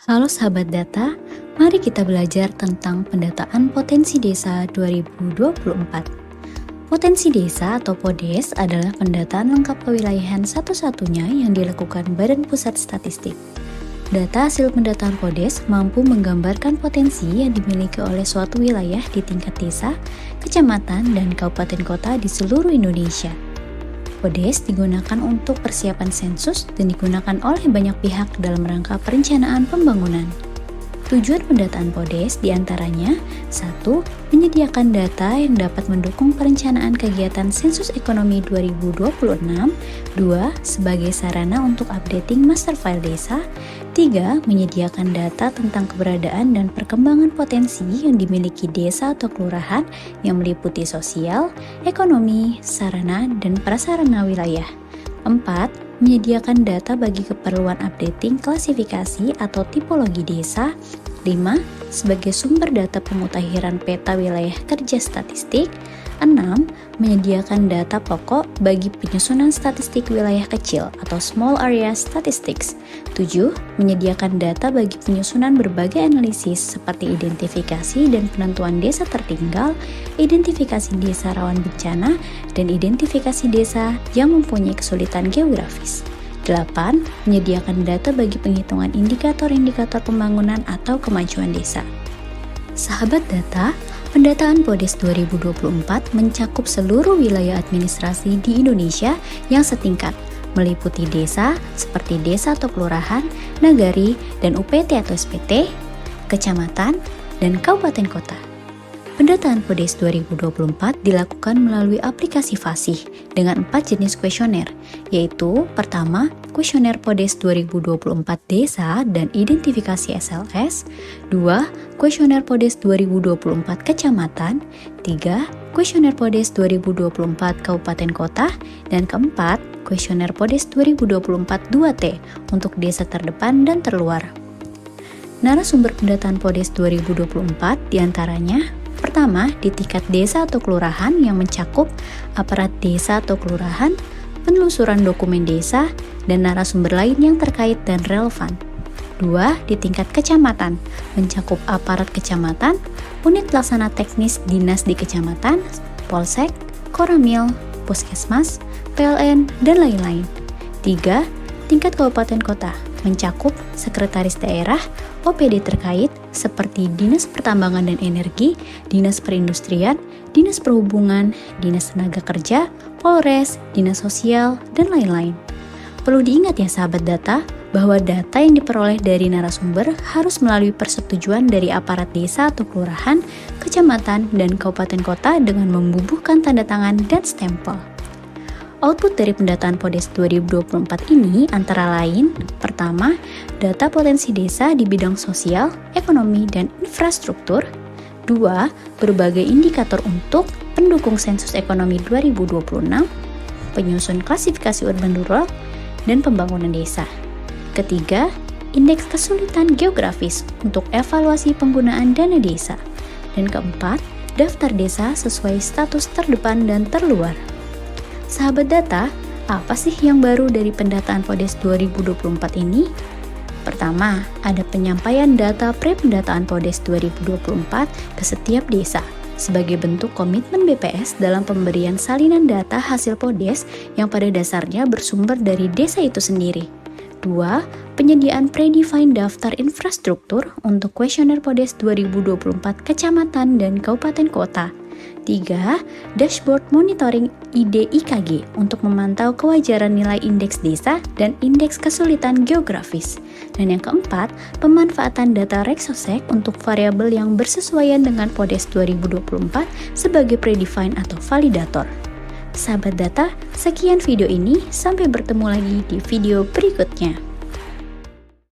Halo sahabat data, mari kita belajar tentang pendataan potensi desa 2024. Potensi desa atau PODES adalah pendataan lengkap kewilayahan satu-satunya yang dilakukan Badan Pusat Statistik. Data hasil pendataan PODES mampu menggambarkan potensi yang dimiliki oleh suatu wilayah di tingkat desa, kecamatan, dan kabupaten kota di seluruh Indonesia. PODES digunakan untuk persiapan sensus dan digunakan oleh banyak pihak dalam rangka perencanaan pembangunan. Tujuan pendataan PODES diantaranya 1. Menyediakan data yang dapat mendukung perencanaan kegiatan sensus ekonomi 2026. 2. Sebagai sarana untuk updating master file desa. 3. Menyediakan data tentang keberadaan dan perkembangan potensi yang dimiliki desa atau kelurahan yang meliputi sosial, ekonomi, sarana, dan prasarana wilayah. 4. Menyediakan data bagi keperluan updating klasifikasi atau tipologi desa. 5. Sebagai sumber data pemutakhiran peta wilayah kerja statistik. 6. Menyediakan data pokok bagi penyusunan statistik wilayah kecil atau small area statistics. 7. Menyediakan data bagi penyusunan berbagai analisis seperti identifikasi dan penentuan desa tertinggal, identifikasi desa rawan bencana, dan identifikasi desa yang mempunyai kesulitan geografis. 8. Menyediakan data bagi penghitungan indikator-indikator pembangunan atau kemajuan desa. Sahabat data, pendataan PODES 2024 mencakup seluruh wilayah administrasi di Indonesia yang setingkat, meliputi desa seperti desa atau kelurahan, nagari, dan UPT atau SPT, kecamatan, dan kabupaten kota. Pendataan PODES 2024 dilakukan melalui aplikasi Fasih dengan 4 jenis kuesioner, yaitu pertama, kuesioner PODES 2024 Desa dan Identifikasi SLS, 2. Kuesioner PODES 2024 Kecamatan, 3. Kuesioner PODES 2024 Kabupaten Kota, dan keempat, kuesioner PODES 2024 2T untuk desa terdepan dan terluar. Narasumber pendataan PODES 2024 diantaranya: pertama, di tingkat desa atau kelurahan yang mencakup aparat desa atau kelurahan, penelusuran dokumen desa, dan narasumber lain yang terkait dan relevan. 2. Di tingkat kecamatan, mencakup aparat kecamatan, unit pelaksana teknis dinas di kecamatan, polsek, koramil, puskesmas, PLN, dan lain-lain. 3. Tingkat kabupaten kota, mencakup sekretaris daerah, OPD terkait seperti Dinas Pertambangan dan Energi, Dinas Perindustrian, Dinas Perhubungan, Dinas Tenaga Kerja, Polres, Dinas Sosial, dan lain-lain. Perlu diingat ya sahabat data, bahwa data yang diperoleh dari narasumber harus melalui persetujuan dari aparat desa atau kelurahan, kecamatan, dan kabupaten kota dengan membubuhkan tanda tangan dan stempel. Output dari pendataan PODES 2024 ini antara lain: pertama, data potensi desa di bidang sosial, ekonomi, dan infrastruktur. 2. Berbagai indikator untuk pendukung sensus ekonomi 2026, penyusun klasifikasi urban rural, dan pembangunan desa. Ketiga, indeks kesulitan geografis untuk evaluasi penggunaan dana desa. Dan keempat, daftar desa sesuai status terdepan dan terluar. Sahabat data, apa sih yang baru dari pendataan PODES 2024 ini? Pertama, ada penyampaian data pre-pendataan PODES 2024 ke setiap desa sebagai bentuk komitmen BPS dalam pemberian salinan data hasil PODES yang pada dasarnya bersumber dari desa itu sendiri. 2. Penyediaan predefined daftar infrastruktur untuk kuesioner PODES 2024 kecamatan dan kabupaten kota. 3. Dashboard monitoring IDIKG untuk memantau kewajaran nilai indeks desa dan indeks kesulitan geografis. Dan yang keempat, pemanfaatan data Rexosec untuk variabel yang bersesuaian dengan PODES 2024 sebagai predefined atau validator. Sahabat data, sekian video ini, sampai bertemu lagi di video berikutnya.